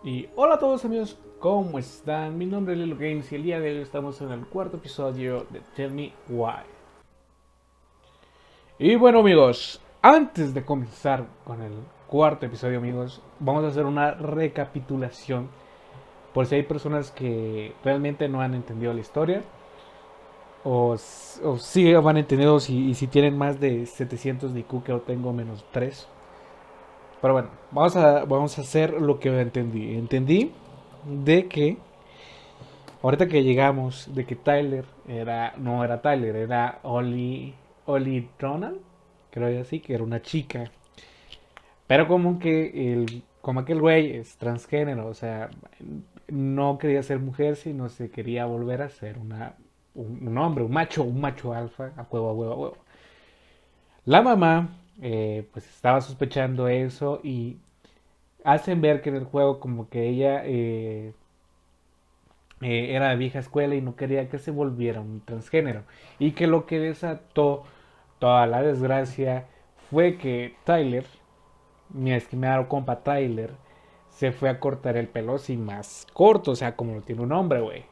Y hola a todos amigos, ¿cómo están? Mi nombre es Lilo Games y el día de hoy estamos en el cuarto episodio de Tell Me Why. Y bueno amigos, antes de comenzar con el cuarto episodio amigos, vamos a hacer una recapitulación por si hay personas que realmente no han entendido la historia o sí han entendido y si tienen más de 700 de IQ que yo tengo menos 3. Pero bueno, vamos a hacer lo que yo entendí. Entendí de que ahorita que llegamos, de que Tyler era, no era Tyler, era Oli Ronald, creo que así, que era una chica. Pero como aquel güey es transgénero, o sea, no quería ser mujer, sino se quería volver a ser un hombre, un macho alfa, a huevo, a huevo, a huevo. La mamá, pues estaba sospechando eso y hacen ver que en el juego como que ella era de vieja escuela y no quería que se volviera un transgénero. Y que lo que desató toda la desgracia fue que Tyler, mi estimado compa Tyler, se fue a cortar el pelo sin más corto, o sea, como lo tiene un hombre, güey.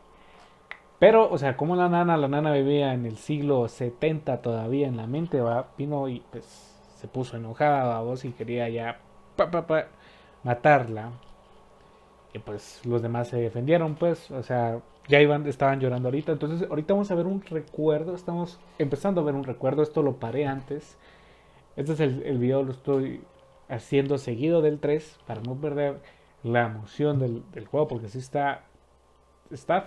Pero, o sea, como la nana vivía en el siglo 70 todavía en la mente, va, vino y pues se puso enojada, vos, y quería ya matarla. Y pues los demás se defendieron, pues, o sea, estaban llorando ahorita. Entonces, ahorita vamos a ver un recuerdo, estamos empezando a ver un recuerdo, esto lo paré antes. Este es el video, lo estoy haciendo seguido del 3 para no perder la emoción del juego, porque sí está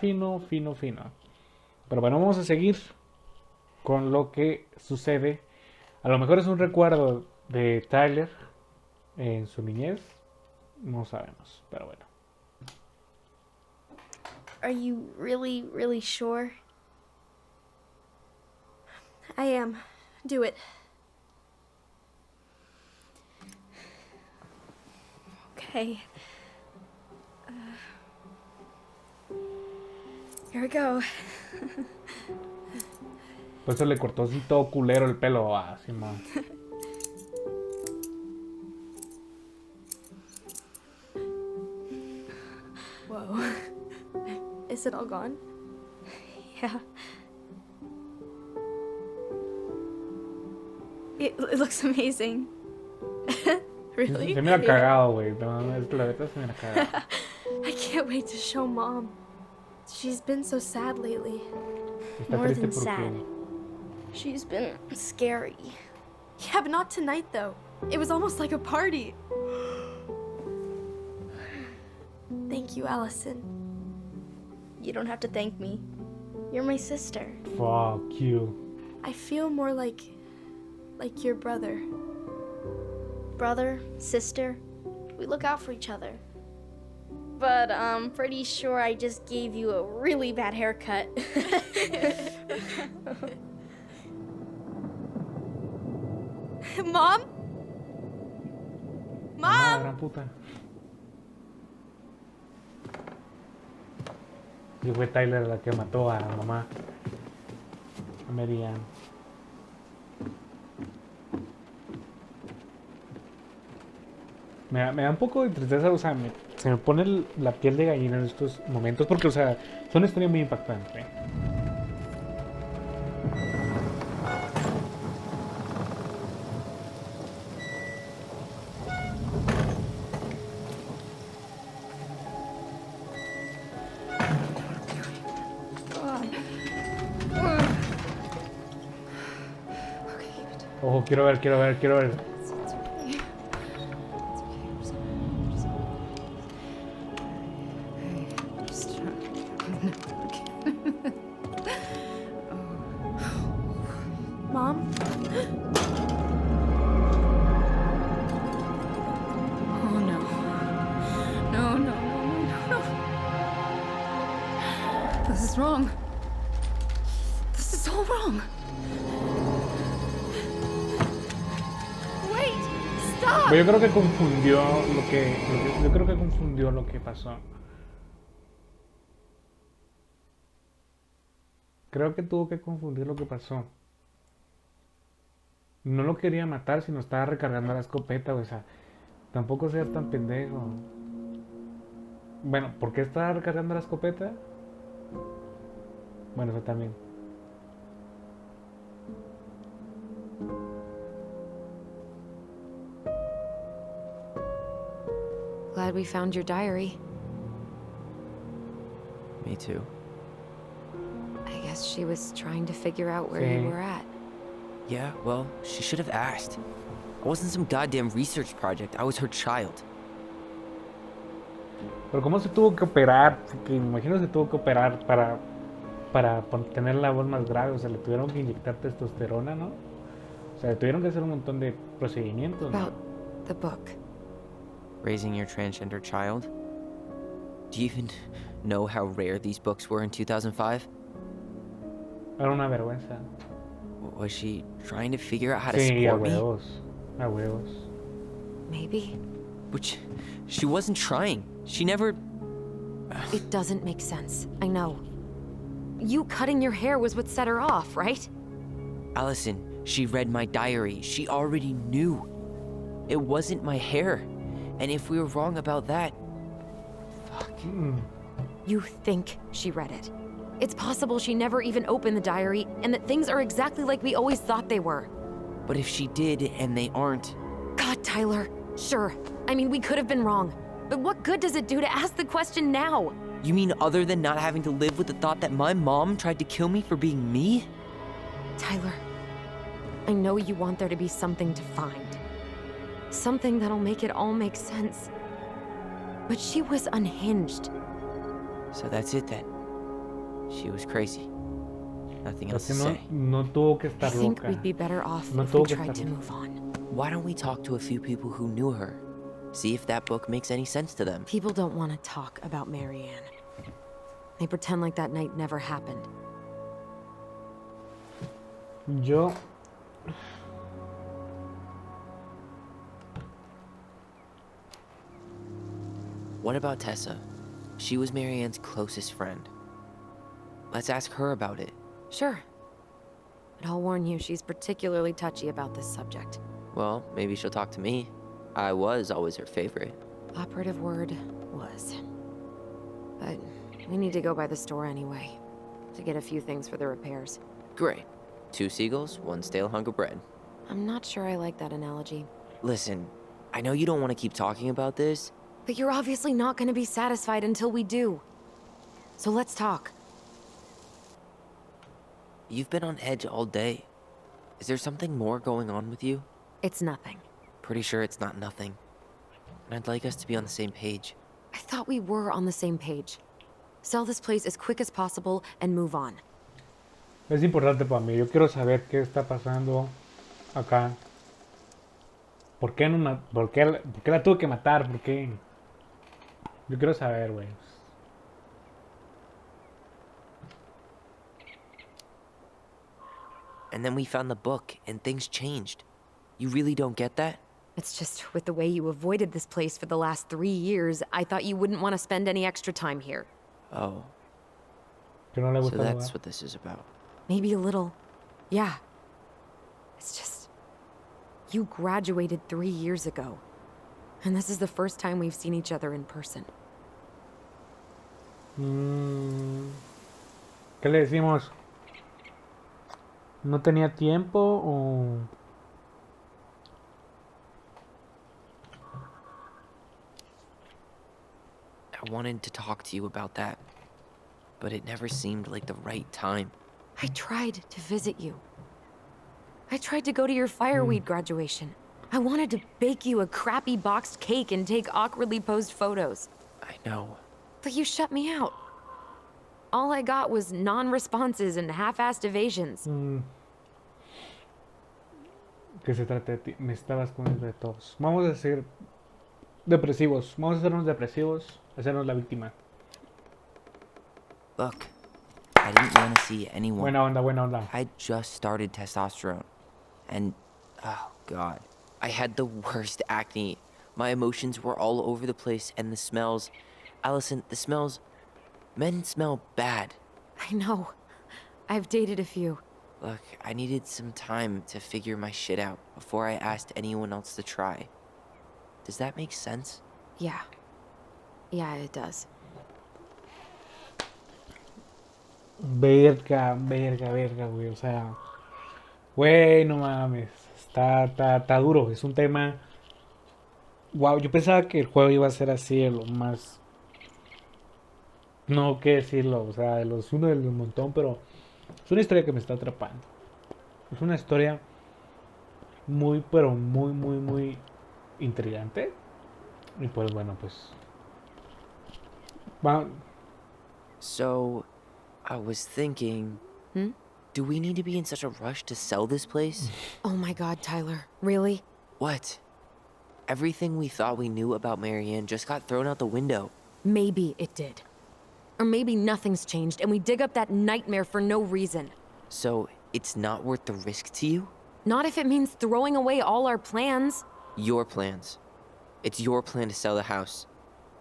fino, fino, fino. Pero bueno, vamos a seguir con lo que sucede. A lo mejor es un recuerdo de Tyler en su niñez, no sabemos, pero bueno. Are you really sure? I am. Do it. Okay. Here we go. Pues se le cortó así todo culero el pelo, así más. Whoa. Is it all gone? Yeah. It looks amazing. Really? Se mira cagado, güey. No, es que la verdad se mira cagado. I can't wait to show Mom. She's been so sad lately. Está More triste than sad. porque She's been scary. Yeah, but not tonight though. It was almost like a party. Thank you, Allison. You don't have to thank me. You're my sister. fuck you. I feel more like your brother. Brother, sister, we look out for each other. But I'm pretty sure I just gave you a really bad haircut. Mom? Mamá, la Mom? gran puta. Y fue Tyler la que mató a mamá. A Mary Ann. Me da un poco de tristeza, o sea, se me pone la piel de gallina en estos momentos porque, o sea, son una historia muy impactante. ¿Eh? Ojo, quiero ver, quiero ver, quiero ver. Mom? Oh no. No, no, no, no, no. This is wrong. This is all wrong. Wait! Stop! Pero yo creo que confundió yo creo que confundió lo que pasó. Creo que tuvo que confundir lo que pasó. No lo quería matar, sino estaba recargando la escopeta, o sea, tampoco seas tan pendejo. Bueno, ¿por qué está recargando la escopeta? Bueno, eso también. Glad we found your diary. Me too. I guess she was trying to figure out where Sí. you were at. Yeah, well, she should have asked. I wasn't some goddamn research project. I was her child. Pero ¿cómo se tuvo que operar? Porque me imagino se tuvo que operar para tener la voz más grave. O sea, le tuvieron que inyectar testosterona, ¿no? O sea, le tuvieron que hacer un montón de procedimientos, ¿no? About the book. Raising your transgender child? Do you even know how rare these books were in 2005? Era una vergüenza. Was she trying to figure out how to Sí, a score me? huevos. A huevos. Maybe. Which, she wasn't trying. She never... It doesn't make sense. I know. You cutting your hair was what set her off, right? Allison, she read my diary. She already knew. It wasn't my hair. And if we were wrong about that... Fuck. You think she read it. It's possible she never even opened the diary, and that things are exactly like we always thought they were. But if she did, and they aren't... God, Tyler. Sure. I mean, we could have been wrong. But what good does it do to ask the question now? You mean other than not having to live with the thought that my mom tried to kill me for being me? Tyler, I know you want there to be something to find. Something that'll make it all make sense. But she was unhinged. So that's it then. She was crazy. Nothing else Porque to no, say. no tuvo que I estar think loca. we'd be better off No if we tuvo que tried estar to loca. move on. Why don't we talk to a few people who knew her? See if that book makes any sense to them. People don't want to talk about Marianne. They pretend like that night never happened. Yo... What about Tessa? She was Marianne's closest friend. Let's ask her about it. Sure. But I'll warn you, she's particularly touchy about this subject. Well, maybe she'll talk to me. I was always her favorite. Operative word was. But we need to go by the store anyway, to get a few things for the repairs. Great. 2 seagulls, 1 stale hunk of bread. I'm not sure I like that analogy. Listen, I know you don't want to keep talking about this. But you're obviously not going to be satisfied until we do. So let's talk. You've been on edge all day. Is there something more going on with you? It's nothing. Pretty sure it's not nothing. And I'd like us to be on the same page. I thought we were on the same page. Sell this place as quick as possible and move on. Es importante para mí. Yo quiero saber qué está pasando acá. ¿Por qué, no, por qué la tuve que matar? ¿Por qué? Yo quiero saber, güey. And then we found the book, and things changed. You really don't get that? It's just with the way you avoided this place for the last 3 years, I thought you wouldn't want to spend any extra time here. Oh, Que no le so gusta that's jugar. what this is about. Maybe a little. Yeah. It's just... You graduated 3 years ago. And this is the first time we've seen each other in person. ¿Qué le decimos? ¿No tenía tiempo o...? I wanted to talk to you about that, but it never seemed like the right time. I tried to visit you. I tried to go to your fireweed graduation. I wanted to bake you a crappy boxed cake and take awkwardly posed photos. I know. But you shut me out. All I got was non-responses and half-assed evasions. Que se trate de ti. Me estabas comiendo de todos. Vamos a ser depresivos. Vamos a hacernos depresivos. Hacernos la víctima. Look, I didn't want to see anyone. Buena onda, buena onda. I just started testosterone. And, oh god, I had the worst acne. My emotions were all over the place, and the smells. Allison, the smells. Men smell bad. I know. I've dated a few. Look, I needed some time to figure my shit out before I asked anyone else to try. Does that make sense? Yeah. Yeah, it does. Verga, güey. O sea, güey, no mames. Está duro. Es un tema. Wow, yo pensaba que el juego iba a ser así, de lo más. No, qué decirlo. O sea, de los uno del montón, pero es una historia que me está atrapando. Es una historia muy, pero muy intrigante. Y pues bueno, pues. Va, So, I was thinking, Hmm? do we need to be in such a rush to sell this place? Oh my god, Tyler. Really? What? Everything we thought we knew about Marianne just got thrown out the window. Maybe it did. Or maybe nothing's changed and we dig up that nightmare for no reason. So, it's not worth the risk to you? Not if it means throwing away all our plans. Your plans. It's your plan to sell the house.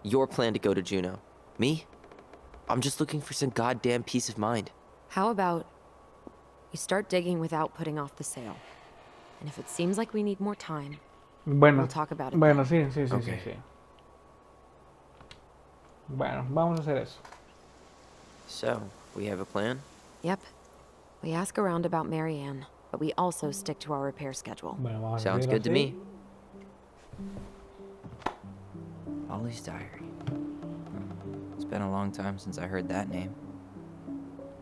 Your plan to go to Juneau. Me? I'm just looking for some goddamn peace of mind. How about we start digging without putting off the sale? And if it seems like we need more time, bueno, we'll talk about it bueno, then. sí, Okay. sí. Bueno, vamos a hacer eso. So, we have a plan? Yep. We ask around about Marianne, but we also stick to our repair schedule. Bueno, vamos a Sounds hacer good to así. me. Ollie's diary. It's been a long time since I heard that name.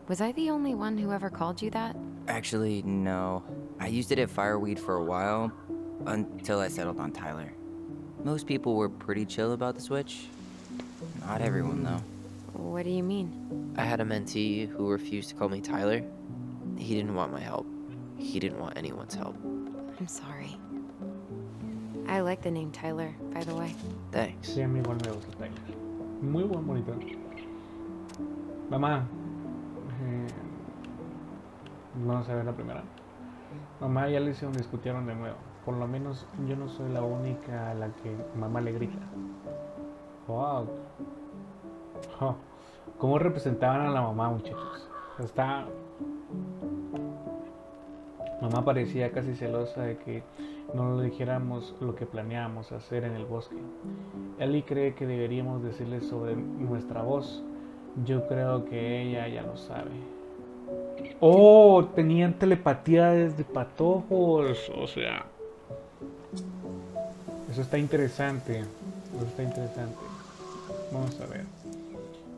Was I the only one who ever called you that? Actually, no. I used it at Fireweed for a while, until I settled on Tyler. Most people were pretty chill about the switch. Not everyone, though. What do you mean? I had a mentee who refused to call me Tyler. He didn't want my help. He didn't want anyone's help. I'm sorry. I like the name Tyler, by the way. Thanks. Sí, a mí igual me gusta Tyler. Muy buen bonito. Mamá. Vamos a ver la primera. Mamá y Alison discutieron de nuevo. Por lo menos yo no soy la única a la que mamá le grita. Wow. Oh. ¿Cómo representaban a la mamá, muchachos? Está... Mamá parecía casi celosa de que no le dijéramos lo que planeábamos hacer en el bosque. Ellie cree que deberíamos decirle sobre nuestra voz. Yo creo que ella ya lo sabe. Oh, tenían telepatía desde patojos. O sea, eso está interesante. Eso está interesante. Vamos a ver.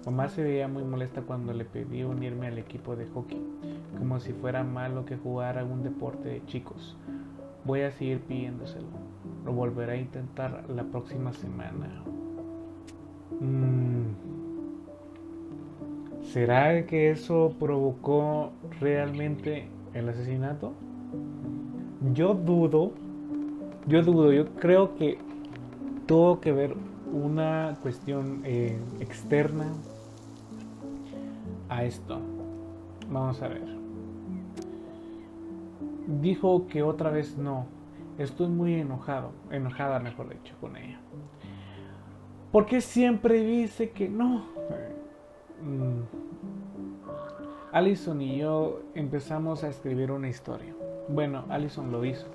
Mamá se veía muy molesta cuando le pedí unirme al equipo de hockey, como si fuera malo que jugara un deporte de chicos. Voy a seguir pidiéndoselo. Lo volveré a intentar la próxima semana. ¿Será que eso provocó realmente el asesinato? Yo dudo. Yo creo que tuvo que ver una cuestión externa a esto. Vamos a ver. Dijo que otra vez no. Estoy muy enojada mejor dicho, con ella. Porque siempre dice que no. Allison y yo empezamos a escribir una historia. Bueno, Allison lo hizo.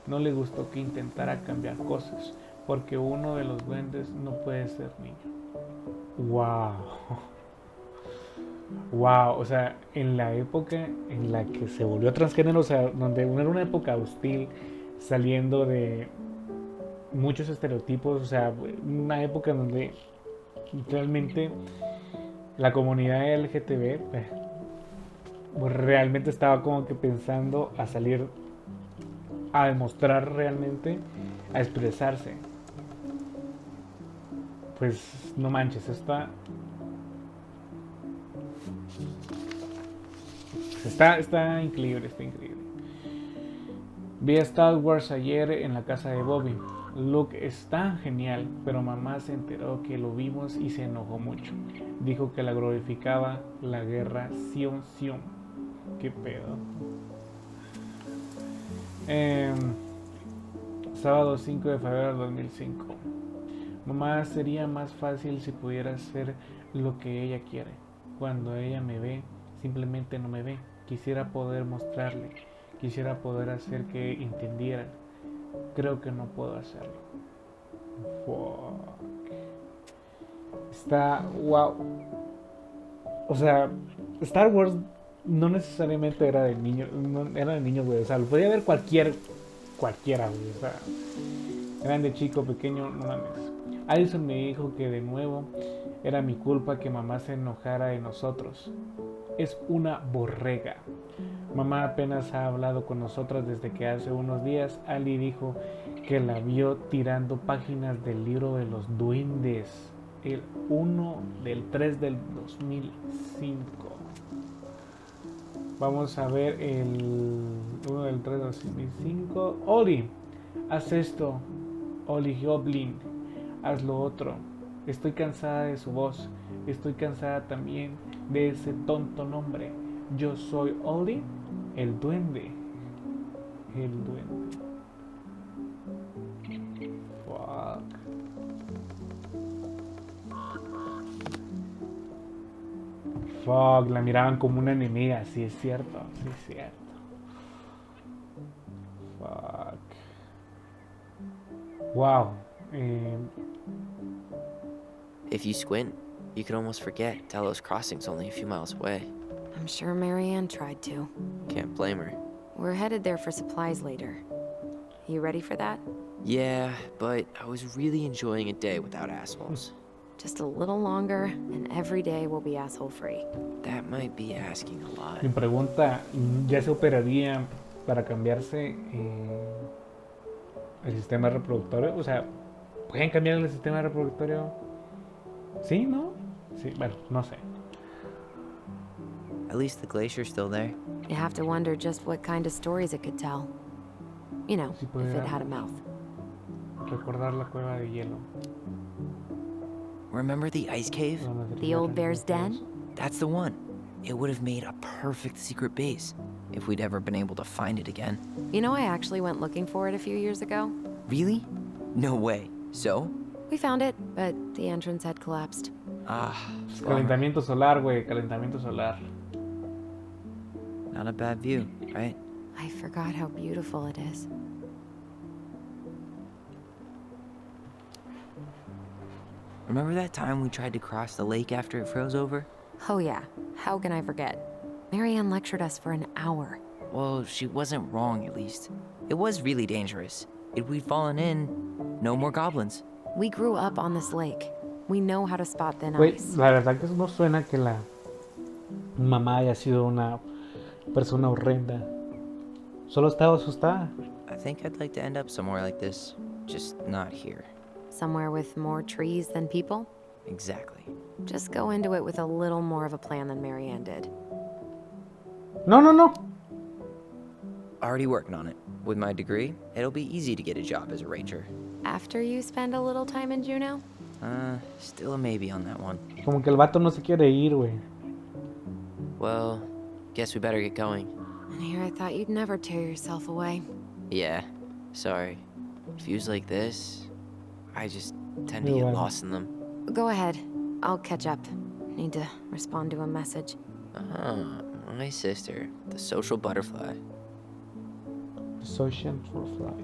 No le gustó que intentara cambiar cosas, porque uno de los duendes no puede ser niño. Wow. Wow, o sea, en la época en la que se volvió transgénero, o sea, donde era una época hostil, saliendo de muchos estereotipos, o sea, una época donde realmente la comunidad LGTB pues, realmente estaba como que pensando a salir a demostrar realmente, a expresarse. Pues no manches, está increíble, está increíble. Vi a Star Wars ayer en la casa de Bobby. Luke es tan genial, pero mamá se enteró que lo vimos y se enojó mucho. Dijo que la glorificaba la guerra Sion. ¿Qué pedo? Sábado 5 de febrero de 2005. Mamá, sería más fácil si pudiera hacer lo que ella quiere. Cuando ella me ve, simplemente no me ve. Quisiera poder mostrarle. Quisiera poder hacer que entendieran. Creo que no puedo hacerlo. Fuck. Está wow. O sea, Star Wars no necesariamente era de niños, no, era de niños, güey. O sea, lo podía ver cualquiera, güey. O sea, grande, chico, pequeño, no mames. Alison me dijo que de nuevo era mi culpa que mamá se enojara de nosotros. Es una borrega. Mamá apenas ha hablado con nosotras desde que hace unos días Ali dijo que la vio tirando páginas del libro de los duendes. El 1 del 3 del 2005. Vamos a ver el 1 del 3 del 2005. Oli, haz esto. Oli Goblin, haz lo otro. Estoy cansada de su voz. Estoy cansada también de ese tonto nombre. Yo soy Oli, el duende. El duende. Fuck. Fuck, la miraban como una enemiga, sí es cierto, sí es cierto. Fuck. Wow. If you squint, you can almost forget Talos Crossing's only a few miles away. I'm sure Marianne tried to. Can't blame her. We're headed there for supplies later. You ready for that? Yeah, but I was really enjoying a day without assholes. Just a little longer, and every day will be asshole-free. That might be asking a lot. Mi pregunta, ¿ya se operaría para cambiarse el sistema reproductorio? O sea, ¿pueden cambiar el sistema reproductorio? ¿Sí? ¿No? Sí, bueno, no sé. At least the glacier's still there. You have to wonder just what kind of stories it could tell. You know, Sí, if it had a mouth. Recordar la cueva de hielo. Remember the ice cave? The old bear's den? That's the one. It would have made a perfect secret base if we'd ever been able to find it again. You know, I actually went looking for it a few years ago. Really? No way. So? We found it, but the entrance had collapsed. Ah, Calentamiento solar, güey, calentamiento solar. not a bad view, right? I forgot how beautiful it is. Remember that time we tried to cross the lake after it froze over? Oh yeah, how can I forget? Marianne lectured us for an hour. Well, she wasn't wrong, at least. It was really dangerous. If we'd fallen in, no more goblins. We grew up on this lake. We know how to spot thin Güey, ice. la verdad que no suena que la mamá haya sido una persona horrenda. Solo estaba asustada. I think I'd like to end up somewhere like this, just not here. Somewhere with more trees than people? Exactly. Just go into it with a little more of a plan than Marianne did. No, no, no. Already working on it. With my degree, it'll be easy to get a job as a ranger. After you spend a little time in Juneau? Still a maybe on that one. Como que el vato no se quiere ir, güey. Well, guess we better get going. And here I thought you'd never tear yourself away. Yeah, sorry. Views like this, I just tend to You're get welcome. lost in them. Go ahead. I'll catch up. Need to respond to a message. Ah, my sister, the social butterfly. The social butterfly.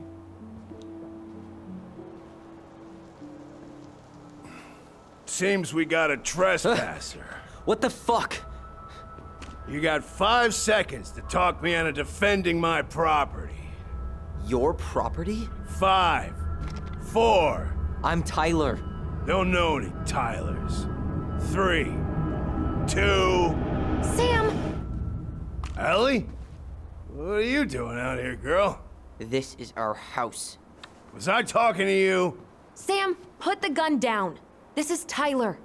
Seems we got a trespasser. What the fuck? You got 5 seconds to talk me into defending my property. Your property? 5, 4, I'm Tyler. don't know any Tylers. 3, 2, Sam! Ellie? What are you doing out here, girl? This is our house. Was I talking to you? Sam, put the gun down. This is Tyler.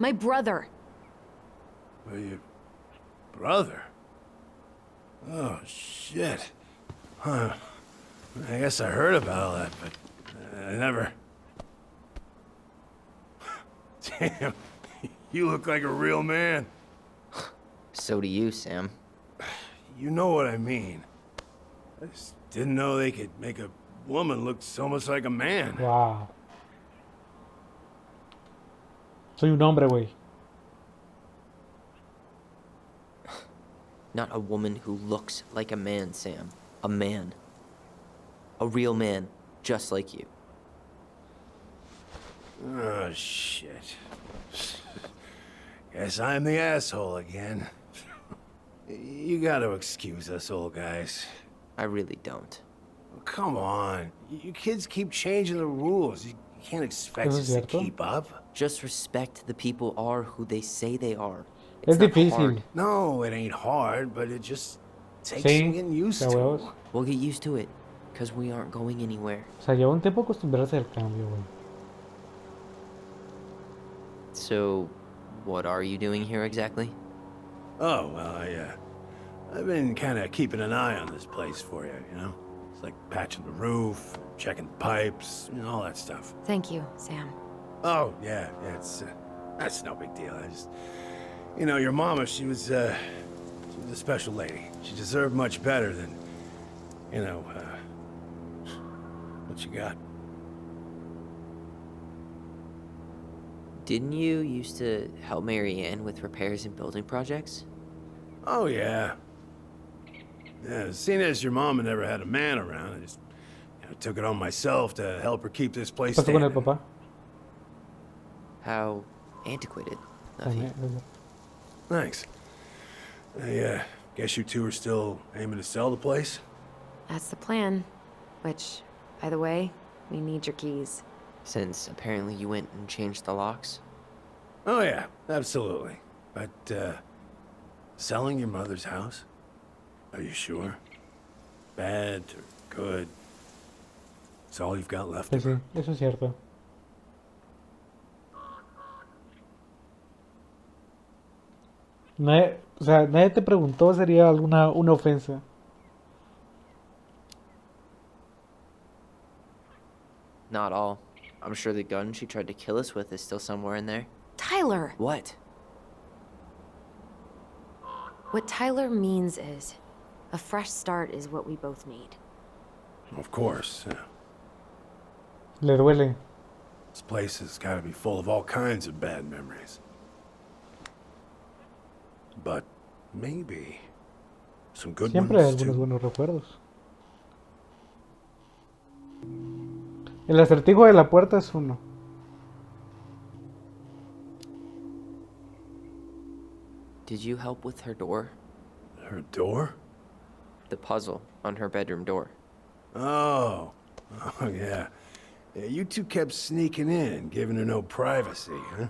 My brother. Well, your brother? Oh, shit. Huh. I guess I heard about all that, but I never... Damn, you look like a real man. So do you, Sam. You know what I mean. I just didn't know they could make a woman look so much like a man. Wow. Soy un hombre, güey. Not a woman who looks like a man, Sam. A man. A real man, just like you. Oh, shit. Guess I'm the asshole again. You gotta excuse us old guys. I really don't. Come on. You kids keep changing the rules. You can't expect Eso es us to cierto. keep up. Just respect the people are who they say they are. Es It's not difícil. hard. No, it ain't hard, but it just takes some Sí, getting de used huevos. to. We'll get used to it, because we aren't going anywhere. O sea, lleva un tiempo acostumbrarse al cambio, güey. So, what are you doing here exactly? Oh, well, I've been kind of keeping an eye on this place for you, you know? It's like patching the roof, checking pipes, you know, all that stuff. Thank you, Sam. Oh, yeah, that's no big deal. I just, you know, your mama, she was a special lady. She deserved much better than, you know, what you got. Didn't you used to help Mary Ann with repairs and building projects? Oh, yeah. Yeah, seeing as your mama never had a man around, I just took it on myself to help her keep this place ¿Qué pasó con el standing. papá? How antiquated of you. También. Thanks. I guess you two are still aiming to sell the place? That's the plan. Which, by the way, we need your keys. Since apparently you went and changed the locks. Oh, yeah, absolutely. But, selling your mother's house? Are you sure? Bad or good? It's all you've got left Sí, of sí, her. eso es cierto. Nadie, o sea, nadie te preguntó, sería una ofensa. Not all. I'm sure the gun she tried to kill us with is still somewhere in there. Tyler! What? What Tyler means is, a fresh start is what we both need. Of course. Le duele. This place has got to be full of all kinds of bad memories. But maybe some good Siempre hay ones algunos too. buenos recuerdos. El acertijo de la puerta es uno. Did you help with her door? Her door? The puzzle on her bedroom door. Oh, yeah. Yeah, you two kept sneaking in, giving her no privacy, huh?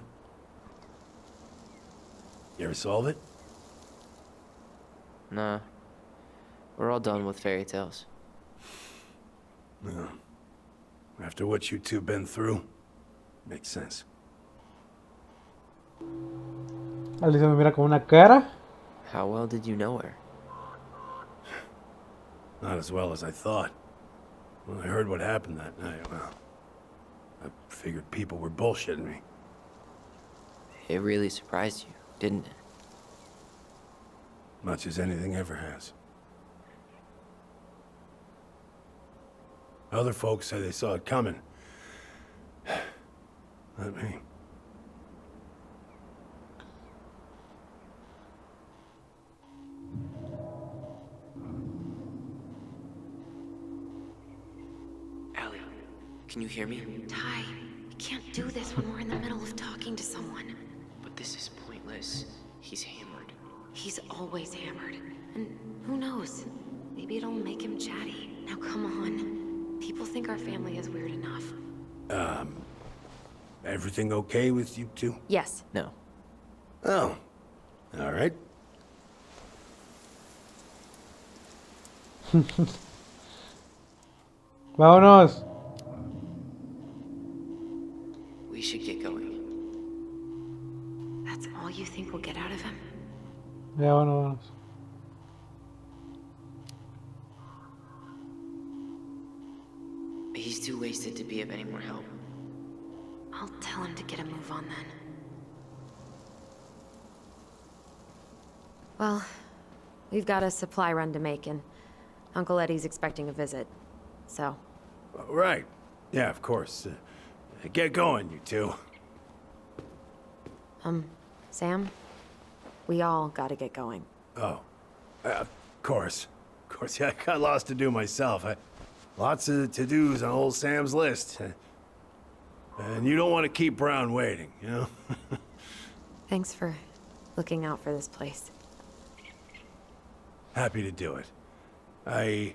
You ever solve it? Nah. We're all done with fairy tales. No. After what you two been through, makes sense. Alicia me mira con una cara. How well did you know her? Not as well as I thought. When I heard what happened that night, well, I figured people were bullshitting me. It really surprised you, didn't it? Much as anything ever has. Other folks say they saw it coming. Not me. Allie, can you hear me? Ty, we can't do this when we're in the middle of talking to someone. But this is pointless. He's hammered. He's always hammered. And who knows? Maybe it'll make him chatty. Now come on. People think our family is weird enough. Everything okay with you two? Yes. No. Oh, all right. Vámonos. We should get going. That's all you think we'll get out of him? Ya, vámonos. He's too wasted to be of any more help. I'll tell him to get a move on then. Well, we've got a supply run to make, and Uncle Eddie's expecting a visit. So, Right. Yeah, of course. Get going, you two. Sam, we all gotta get going. Oh, of course. Of course, yeah, I got lots to do myself. Lots of to-dos on old Sam's list. And you don't want to keep Brown waiting, you know? Thanks for looking out for this place. Happy to do it. I...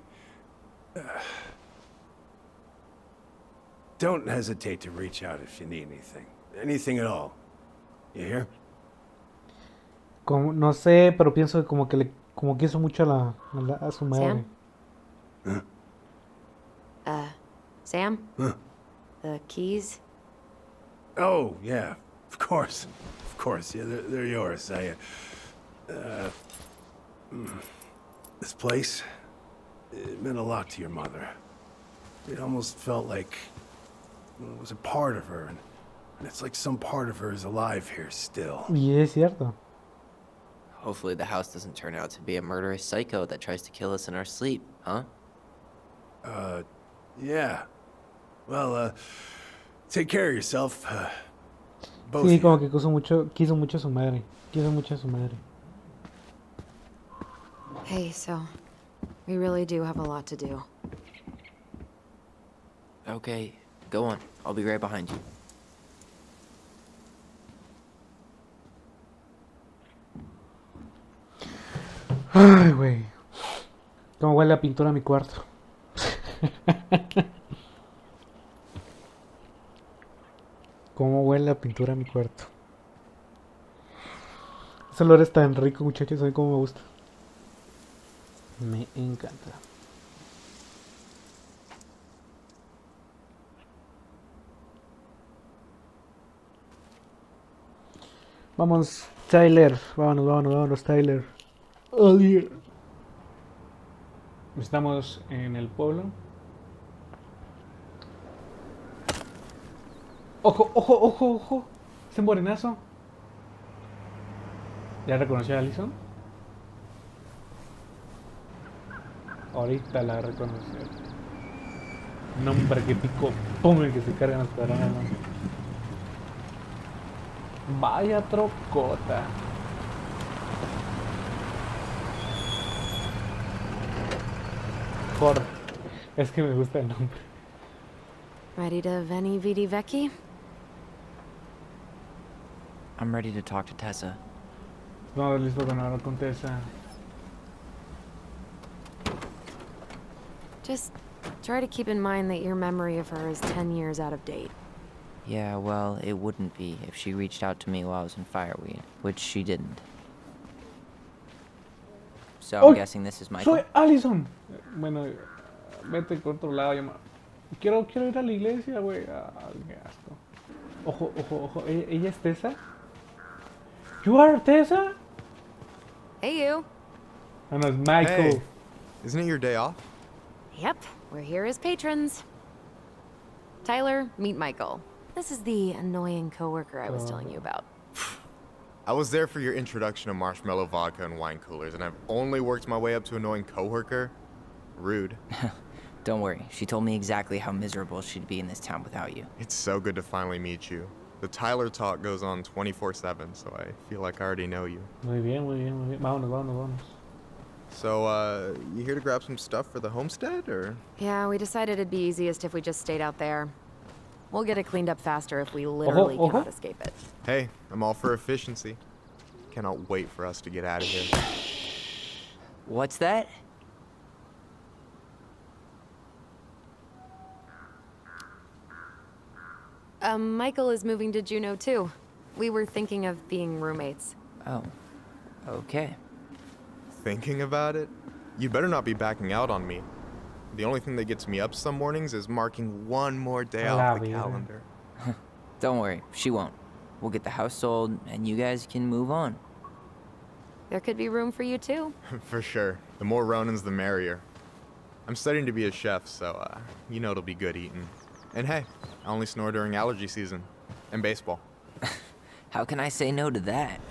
don't hesitate to reach out if you need anything. Anything at all. You hear? Como, no sé, pero pienso que como quiso mucho a su madre. Sam? Huh? Sam? Huh? The keys? Oh, yeah. Of course. Of course. Yeah, they're yours. This place, it meant a lot to your mother. It almost felt like it was a part of her, and it's like some part of her is alive here still. Y es cierto. Hopefully the house doesn't turn out to be a murderous psycho that tries to kill us in our sleep, huh? Yeah. Well, take care of yourself. Both Sí, of como you. que quiso mucho a su madre. Quiso mucho a su madre. Hey, so we really do have a lot to do. Okay, go on. I'll be right behind you. Ay, güey. Cómo huele la pintura a mi cuarto. Cómo huele la pintura a mi cuarto. Ese olor es tan rico, muchachos. A mí cómo me gusta. Me encanta. Vamos, Tyler. Vámonos, Tyler. Oh, yeah. Estamos en el pueblo. Ojo. Ese morenazo. ¿Ya reconoció a Allison? Ahorita la reconoció. Nombre que pico. Pum, el que se cargan las cuadradas. Vaya trocota. Por. Es que me gusta el nombre. Ready to veni vidi vecchi? I'm ready to talk to Tessa. No, listo con hablar con Tessa. Just try to keep in mind that your memory of her is 10 years out of date. Yeah, well, it wouldn't be if she reached out to me while I was in Fireweed, which she didn't. So I'm guessing this is Michael? Soy Allison. Bueno, vete por otro lado. Quiero ir a la iglesia, güey. Qué asco. Ojo. ¿Ella es Tessa? You are Tessa? Hey, you. No, no, es Michael. Hey, isn't it your day off? Yep, we're here as patrons. Tyler, meet Michael. This is the annoying coworker I was telling you about. I was there for your introduction to marshmallow vodka and wine coolers, and I've only worked my way up to annoying coworker. Rude. Don't worry, she told me exactly how miserable she'd be in this town without you. It's so good to finally meet you. The Tyler talk goes on 24/7, so I feel like I already know you. Muy bien. Vámonos. So, you here to grab some stuff for the homestead, or? Yeah, we decided it'd be easiest if we just stayed out there. We'll get it cleaned up faster if we literally Ojo. cannot escape it. Hey, I'm all for efficiency. Cannot wait for us to get out of here. What's that? Michael is moving to Juneau too. We were thinking of being roommates. Oh, okay. Thinking about it? You better not be backing out on me. The only thing that gets me up some mornings is marking one more day off the calendar. Don't worry, she won't. We'll get the house sold, and you guys can move on. There could be room for you too. For sure. The more Ronins, the merrier. I'm studying to be a chef, so, you know it'll be good eating. And hey, I only snore during allergy season. And baseball. How can I say no to that?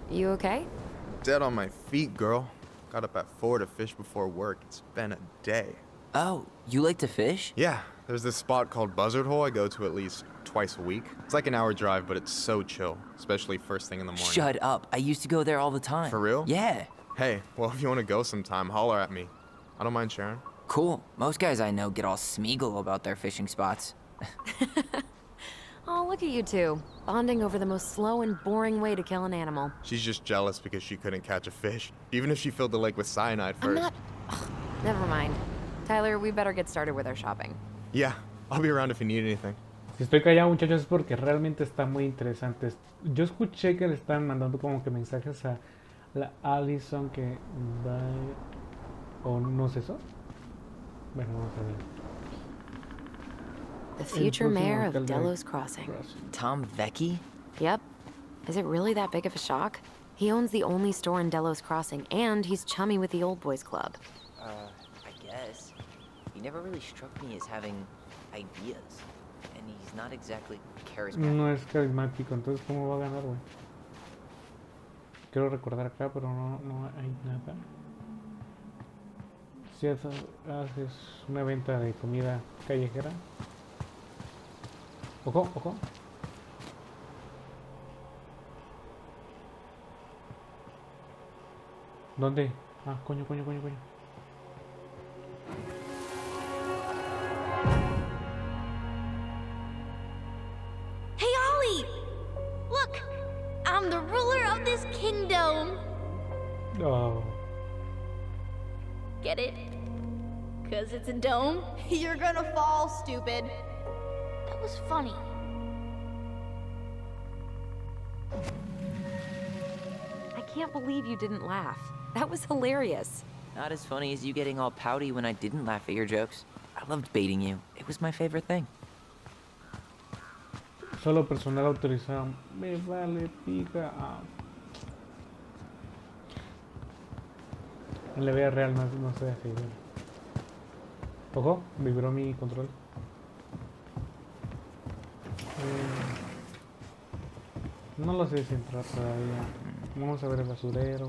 You okay? Dead on my feet, girl. Got up at 4 to fish before work. It's been a day. Oh, you like to fish? Yeah, there's this spot called Buzzard Hole I go to at least twice a week. It's like an hour drive, but it's so chill, especially first thing in the morning. Shut up. I used to go there all the time. For real? Yeah. Hey, well, if you want to go sometime, holler at me. I don't mind sharing. Cool. Most guys I know get all Smeagol about their fishing spots. Oh, Look at you two, bonding over the most slow and boring way to kill an animal. She's just jealous because she couldn't catch a fish, even if she filled the lake with cyanide I'm first. not... Ugh, never mind. Tyler, we better get started with our shopping. Yeah, I'll be around if you need anything. Si estoy callado, muchachos, es porque realmente está muy interesante. Yo escuché que le están mandando como que mensajes a la Allison que va... ¿O no es eso? Bueno, vamos a ver. The future próximo mayor of alcalde de Delos Crossing. Tom Vecchi? Yep. Is it really that big of a shock? He owns the only store in Delos Crossing, and he's chummy with the Old Boys Club. I guess. He never really struck me as having ideas. And he's not exactly charismatic. No es carismático, entonces ¿cómo va a ganar, güey? Quiero recordar acá, pero no hay nada. Si haces una venta de comida callejera. Ojo, ojo. ¿Dónde? Ah, coño. Hey, Ollie! Look! I'm the ruler of this kingdom! Oh. Get it? 'Cause it's a dome? You're gonna fall, stupid. That was funny. I can't believe you didn't laugh. That was hilarious. Not as funny as you getting all pouty when I didn't laugh at your jokes. I loved baiting you. It was my favorite thing. Solo personal autorizado. Me vale pica. Ah. En la vida real no se hace igual. Ojo, vibró mi control. No lo sé si entrar todavía. Vamos a ver el basurero.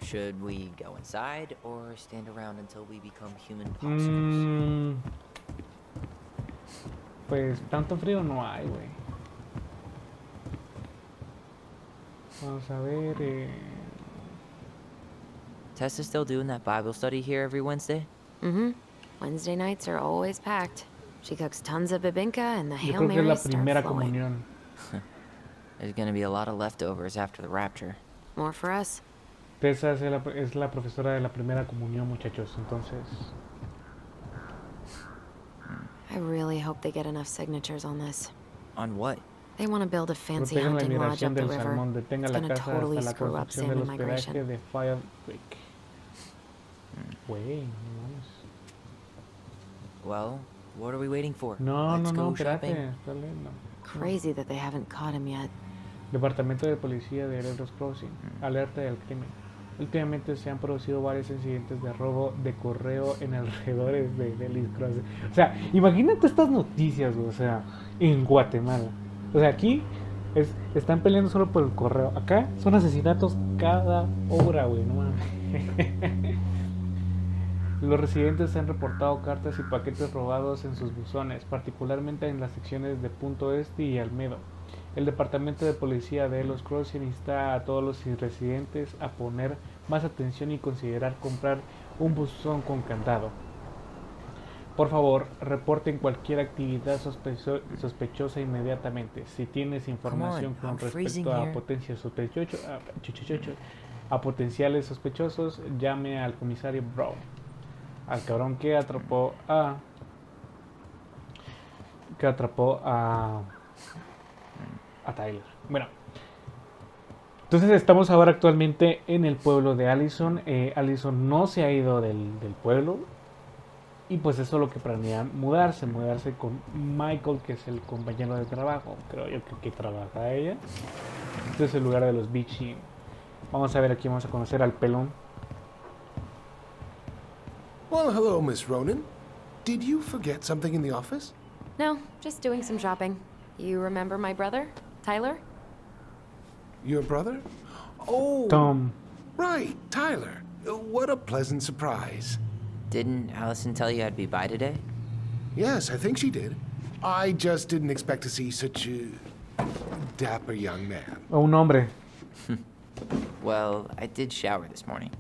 Should we go inside or stand around until we become human possums? Pues tanto frío no hay, güey. Vamos a ver. Tessa's still doing that Bible study here every Wednesday? Mm-hmm. Wednesday nights are always packed. She cooks tons of bibinka and the Yo Hail creo que es la Marys start primera flowing. comunión. There's gonna be a lot of leftovers after the rapture. More for us? Tessa es la profesora de la primera comunión, muchachos. Entonces, I really hope they get enough signatures on this. On what? They want to build a fancy protejan la hunting lodge migración up the del river. salmón, detenga It's la gonna casa totally hasta la screw up construcción del salmon hospedaje migration. de Fire Creek. Güey, no mames. Well, what are we waiting for? No, Let's no, go espérate, shopping. está leyendo. Crazy that they haven't caught him yet. Departamento de Policía de Delos Crossing. Alerta del crimen. Últimamente se han producido varios incidentes de robo de correo en alrededores de Delos Crossing. O sea, imagínate estas noticias, güey, o sea, en Guatemala. O sea, aquí están peleando solo por el correo. Acá son asesinatos cada hora, güey, no mames. Los residentes han reportado cartas y paquetes robados en sus buzones, particularmente en las secciones de Punto Este y Almedo. El Departamento de Policía de Los Crossing insta a todos los residentes a poner más atención y considerar comprar un buzón con candado. Por favor, reporten cualquier actividad sospechosa inmediatamente. Si tienes información con respecto a potenciales sospechosos, llame al comisario Brown, al cabrón que atrapó a Tyler. Bueno, entonces estamos ahora actualmente en el pueblo de Allison. Allison no se ha ido del pueblo y pues eso es lo que planean mudarse con Michael, que es el compañero de trabajo, creo yo que trabaja ella. Este es el lugar de los Beachy. Vamos a ver, aquí vamos a conocer al pelón. Well, hello, Miss Ronan. Did you forget something in the office? No, just doing some shopping. You remember my brother, Tyler? Your brother? Oh, Tom. right, Tyler. What a pleasant surprise. Didn't Allison tell you I'd be by today? Yes, I think she did. I just didn't expect to see such a dapper young man. Un hombre. Well, I did shower this morning.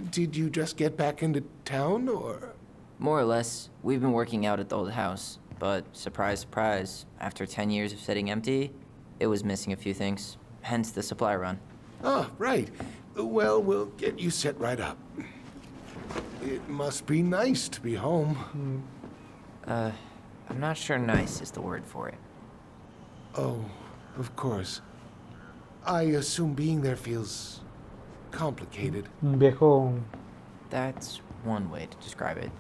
Did you just get back into town, or...? More or less, we've been working out at the old house, but surprise, surprise, after 10 years of sitting empty, it was missing a few things, hence the supply run. Ah, right. Well, we'll get you set right up. It must be nice to be home. I'm not sure nice is the word for it. Oh, of course. I assume being there feels complicated. Un viejo. That's one way to describe it.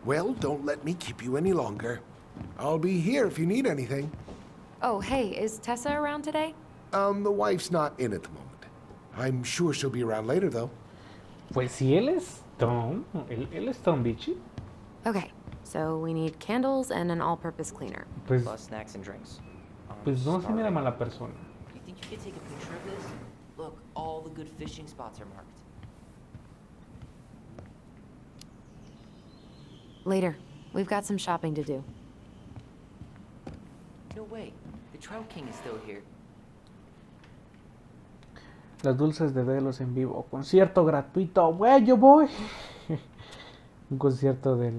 Well, don't let me keep you any longer. I'll be here if you need anything. Oh, hey, is Tessa around today? The wife's not in at the moment. I'm sure she'll be around later, though. Pues si él es Tom, él es Tom Bichi, Okay, so we need candles and an all-purpose cleaner. pues, Plus snacks and drinks. pues no se mira Starving. mala persona. You think you could take a picture of this? Look, all the good fishing spots are marked. Later. We've got some shopping to do. No way, the Trout King is still here. Las dulces de Delos en vivo. Concierto gratuito. Güey, yo voy. Un concierto de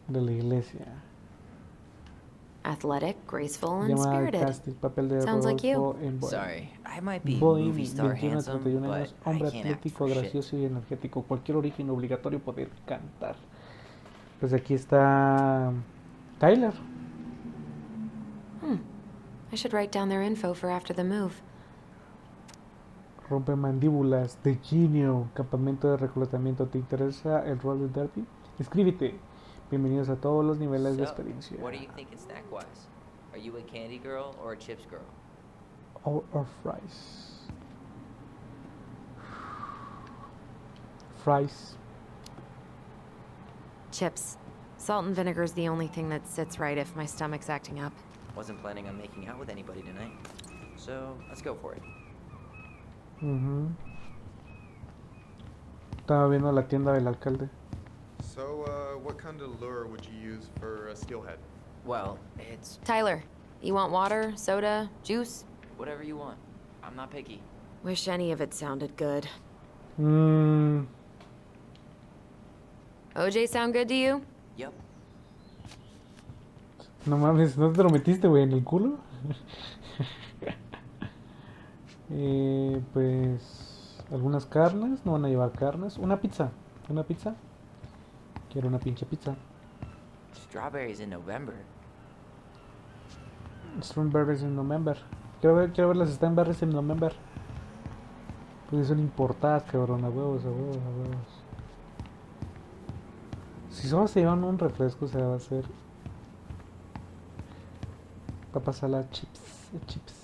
la iglesia. Athletic, graceful, and Llamada al spirited. casting. Papel de Sounds like you. Rodolfo en Boy. Sorry, I might be Boy, movie star 21 a handsome, 31 but años. I Hombre can't act atlético, for shit. gracioso y energético. Cualquier origen obligatorio poder cantar. Pues aquí está Tyler. I should write down their info for after the move. Rompe mandíbulas de Genio. Campamento de reclutamiento. ¿Te interesa el rol de Derby? Escríbete. Bienvenidos a todos los niveles de So, experiencia. what are you thinking snack-wise? Are you a candy girl or a chips girl? Or fries. Fries. Chips. Salt and vinegar's the only thing that sits right if my stomach's acting up. Wasn't planning on making out with anybody tonight, so let's go for it. Ujú. Estaba viendo la tienda del alcalde. So, what kind of lure would you use for a steelhead? Well, it's Tyler, you want water, soda, juice? whatever you want. I'm not picky. Wish any of it sounded good. OJ sound good to you? Yep. No mames, ¿no te lo metiste, güey, en el culo? Pues algunas carnes, no van a llevar carnes. Una pizza. Quiero una pinche pizza. Strawberries in November. Strawberries in November. Quiero ver las Strawberries in November. Pues son importadas, cabrón, a huevos. Si solo se llevan un refresco, se va a hacer papas saladas, chips.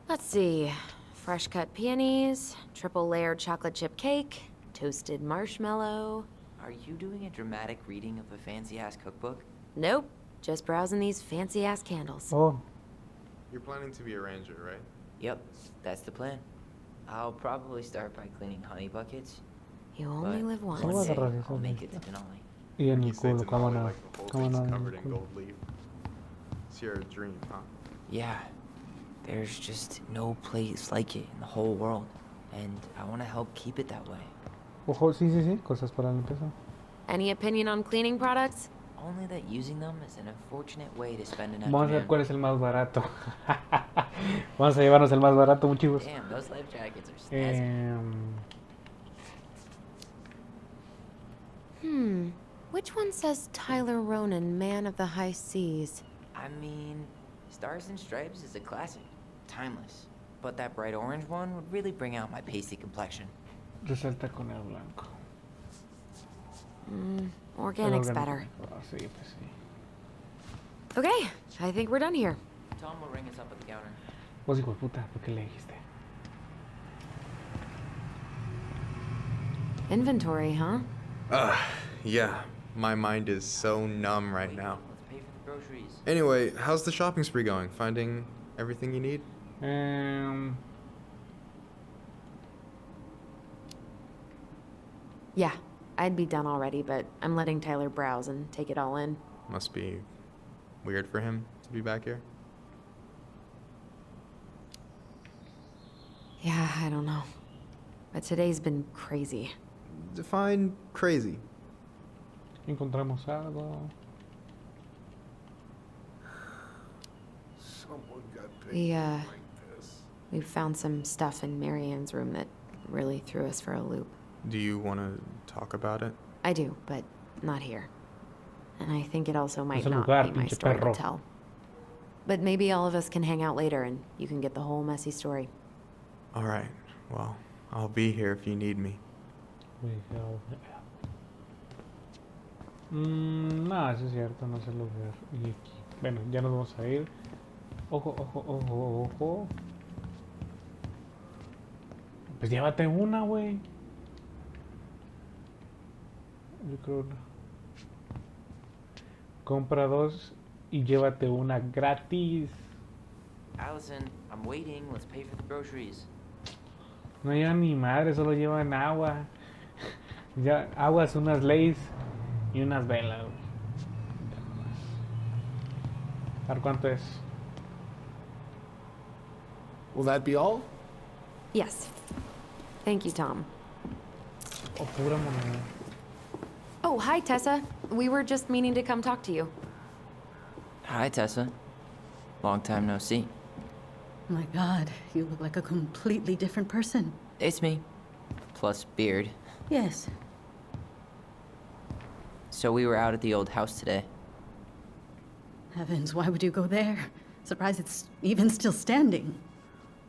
Let's see. Fresh cut peonies, triple layered chocolate chip cake, toasted marshmallow. Are you doing a dramatic reading of a fancy-ass cookbook? Nope, just browsing these fancy ass candles. Oh, You're planning to be a ranger, right? Yep, that's the plan. I'll probably start by cleaning honey buckets, You only but live Solo one once. day agarrar eso, I'll make sí. it to Denali. y en You el say culo, cómo Denali no. like the whole Cómo thing's no, en covered el in culo. gold leaf. It's your dream, huh? Yeah, there's just no place like it in the whole world, and I want to help keep it that way. Ojo, sí, cosas para la empresa. Any opinion on cleaning products? Only that using them is an unfortunate way to spend an Vamos a ver afternoon. cuál es el más barato. Vamos a llevarnos el más barato, muchachos. Damn, those life jackets are snazzy. Which one says Tyler Ronan, man of the high seas? I mean, Stars and Stripes is a classic, timeless. But that bright orange one would really bring out my pasty complexion. Resalta con el blanco. Organic's El orgánico better. mejor. Sí, pues sí. Okay, I think we're done here. Tom will ring us up at the counter. Vos, hijo de puta, ¿por qué le dijiste? Inventory, huh? Yeah. My mind is so numb right now. Let's pay for the groceries. Anyway, how's the shopping spree going? Finding everything you need? Yeah, I'd be done already, but I'm letting Tyler browse and take it all in. Must be weird for him to be back here. Yeah, I don't know. But today's been crazy. Define crazy. Encontramos algo. Someone got We, paid like this. We found some stuff in Marianne's room that really threw us for a loop. Do you want to talk about it? I do, but not here. And I think it also might Es el not lugar, be my pinche story perro. to tell. But maybe all of us can hang out later and you can get the whole messy story. All right. Well, I'll be here if you need me. No, eso es cierto, no es el lugar. Y aquí. Bueno, ya nos vamos a ir. Ojo, ojo, ojo, ojo. Pues llévate una, güey. Yo creo no. Compra 2 y llévate una gratis. Allison, I'm waiting. Let's pay for the groceries. No llevan ni madre, solo llevan agua. Ya, aguas, unas Lays y unas velas. Güey. Ya nomás. A ver cuánto es. Will that be all? Yes. Thank you, Tom. Oh, pura moneda. Oh, hi, Tessa. We were just meaning to come talk to you. Hi, Tessa. Long time no see. My God, you look like a completely different person. It's me. Plus beard. Yes. So we were out at the old house today. Heavens, why would you go there? Surprised it's even still standing.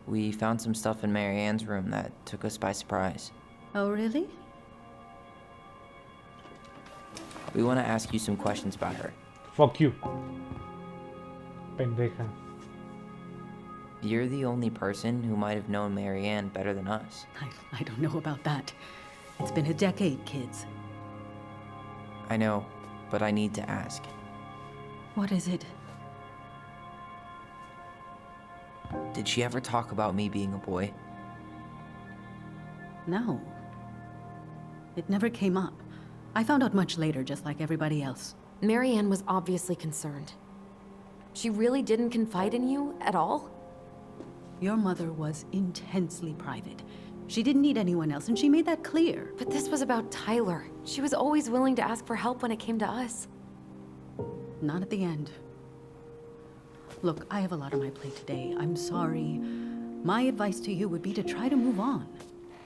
We found some stuff in Marianne's room that took us by surprise. Oh, really? We want to ask you some questions about her. Fuck you. Pendeja. You're the only person who might have known Marianne better than us. I don't know about that. It's been a decade, kids. I know, but I need to ask. What is it? Did she ever talk about me being a boy? No. It never came up. I found out much later, just like everybody else. Marianne was obviously concerned. She really didn't confide in you at all? Your mother was intensely private. She didn't need anyone else, and she made that clear. But this was about Tyler. She was always willing to ask for help when it came to us. Not at the end. Look, I have a lot on my plate today. I'm sorry. My advice to you would be to try to move on.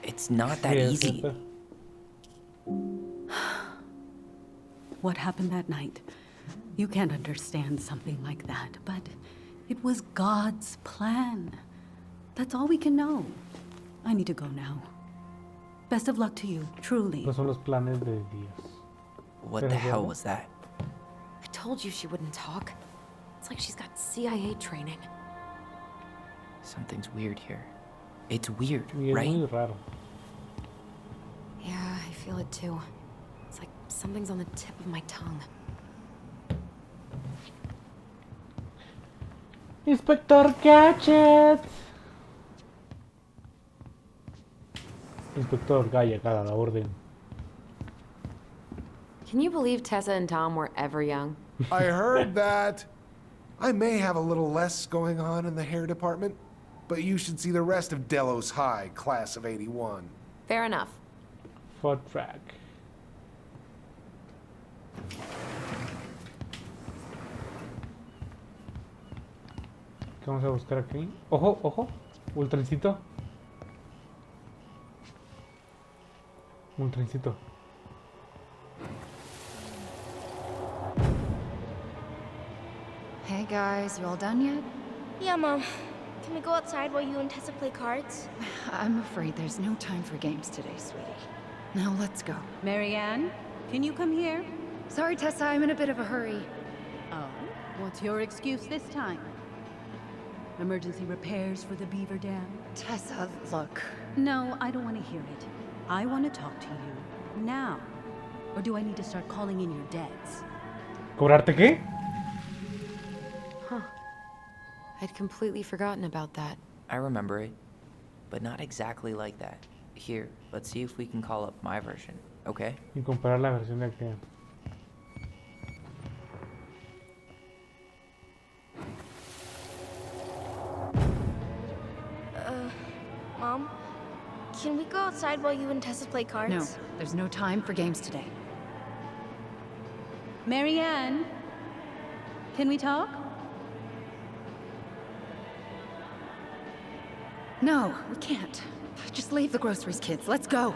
It's not that Sí, es easy. cierto. What happened that night? You can't understand something like that, but it was God's plan. That's all we can know. I need to go now. Best of luck to you, truly. No son los planes de Dios. What the hell was that? I told you she wouldn't talk. It's like she's got CIA training. Something's weird here. It's weird, Y es right? muy raro. Yeah, I feel it too. It's like something's on the tip of my tongue. Inspector Gadget. Inspector Gadget, a la orden. Can you believe Tessa and Tom were ever young? I heard that. I may have a little less going on in the hair department, but you should see the rest of Delos High, class of '81. Fair enough. Food track. ¿Qué vamos a buscar aquí? Ojo, ojo. Un trencito. Un trencito. Hey guys, you all done yet? Yeah, Mom. Can we go outside while you and Tessa play cards? I'm afraid there's no time for games today, sweetie. Now let's go. Marianne, can you come here? Sorry, Tessa, I'm in a bit of a hurry. Oh, what's your excuse this time? Emergency repairs for the beaver dam? Tessa, look. No, I don't want to hear it. I want to talk to you now. Or do I need to start calling in your debts? ¿Cobrarte qué? Huh. I'd completely forgotten about that. I remember it, but not exactly like that. Here, let's see if we can call up my version, okay? Y comparar la versión de aquella. Mom, can we go outside while you and Tessa play cards? No, there's no time for games today. Marianne, can we talk? No, we can't. Just leave the groceries, kids. Let's go.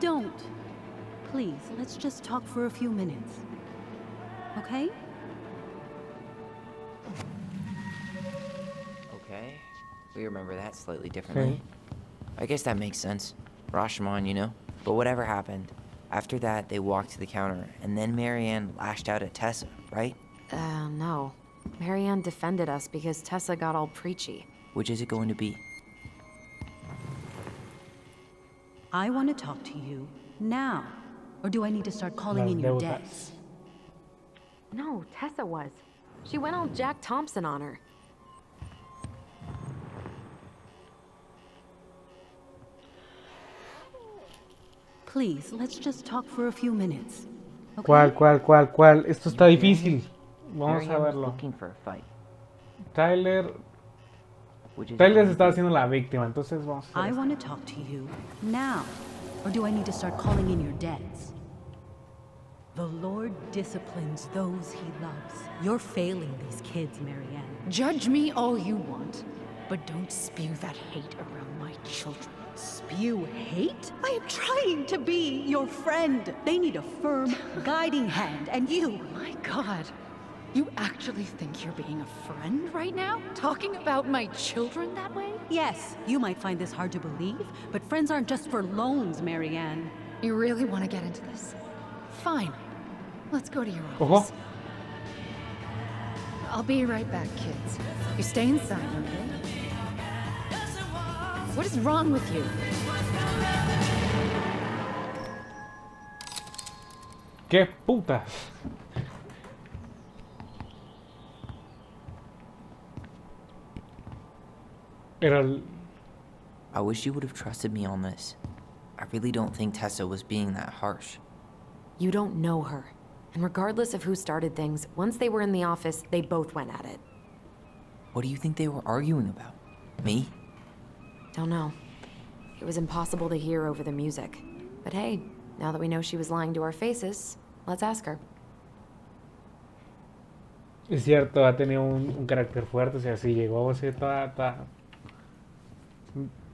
Don't. Please, let's just talk for a few minutes. Okay? Okay. We remember that slightly differently. I guess that makes sense. Rashomon, you know? But whatever happened, after that, they walked to the counter, and then Marianne lashed out at Tessa, right? No. Marianne defended us because Tessa got all preachy. Which is it going to be? I want to talk to you now. Or do I need to start calling Las in your deudas. debts? No, Tessa was. She went all Jack Thompson on her. Please, let's just talk for a few minutes. Okay? ¿Cuál? Esto está difícil. Vamos a Marianne was verlo. looking for a fight. Tyler Which is Tyler going se to está be- haciendo la víctima, entonces vamos a I hacer want to talk to you now. Or do I need to start calling in your debts? The Lord disciplines those he loves. You're failing these kids, Marianne. Judge me all you want, but don't spew that hate around my children. Spew hate? I am trying to be your friend. They need a firm, guiding hand, and you. My God. You actually think you're being a friend right now? Talking about my children that way? Yes, you might find this hard to believe, but friends aren't just for loans, Marianne. You really want to get into this? Fine. Let's go to your Ojo. office. I'll be right back, kids. You stay inside, okay? What is wrong with you? ¿Qué putas? Era el... I wish you would have trusted me on this. I really don't think Tessa was being that harsh. You don't know her. And regardless of who started things, once they were in the office, they both went at it. What do you think they were arguing about? Me? Don't know. It was impossible to hear over the music. But hey, now that we know she was lying to our faces, let's ask her. Es cierto, ha tenido un carácter fuerte, o sea, sí llegó así,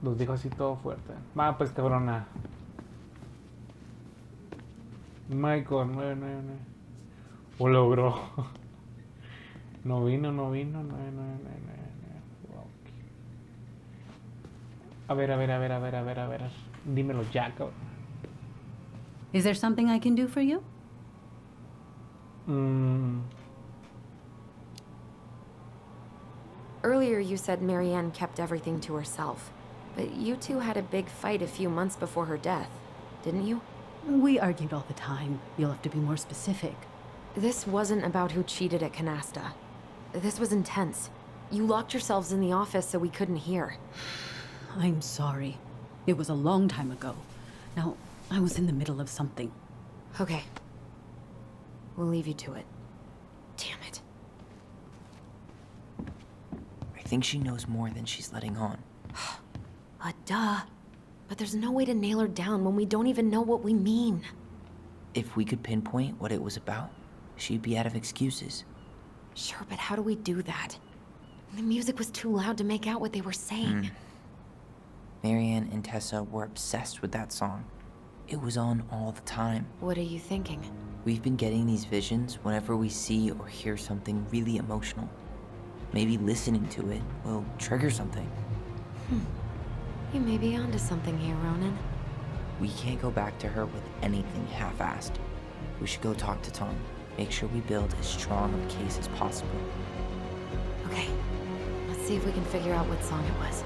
nos dijo así todo fuerte. Va, pues cabrona. Michael, 999. O logró. No vino, 999. A ver. Dímelo ya, cabrón. Is there something I can do for you? Earlier you said Marianne kept everything to herself. But you two had a big fight a few months before her death, didn't you? We argued all the time. You'll have to be more specific. This wasn't about who cheated at Canasta. This was intense. You locked yourselves in the office so we couldn't hear. I'm sorry. It was a long time ago. Now, I was in the middle of something. Okay. We'll leave you to it. Damn it. I think she knows more than she's letting on. Duh. But there's no way to nail her down when we don't even know what we mean. If we could pinpoint what it was about, she'd be out of excuses. Sure, but how do we do that? The music was too loud to make out what they were saying. Marianne and Tessa were obsessed with that song. It was on all the time. What are you thinking? We've been getting these visions whenever we see or hear something really emotional. Maybe listening to it will trigger something. You may be onto something here, Ronan. We can't go back to her with anything half-assed. We should go talk to Tom. Make sure we build as strong of a case as possible. Okay. Let's see if we can figure out what song it was.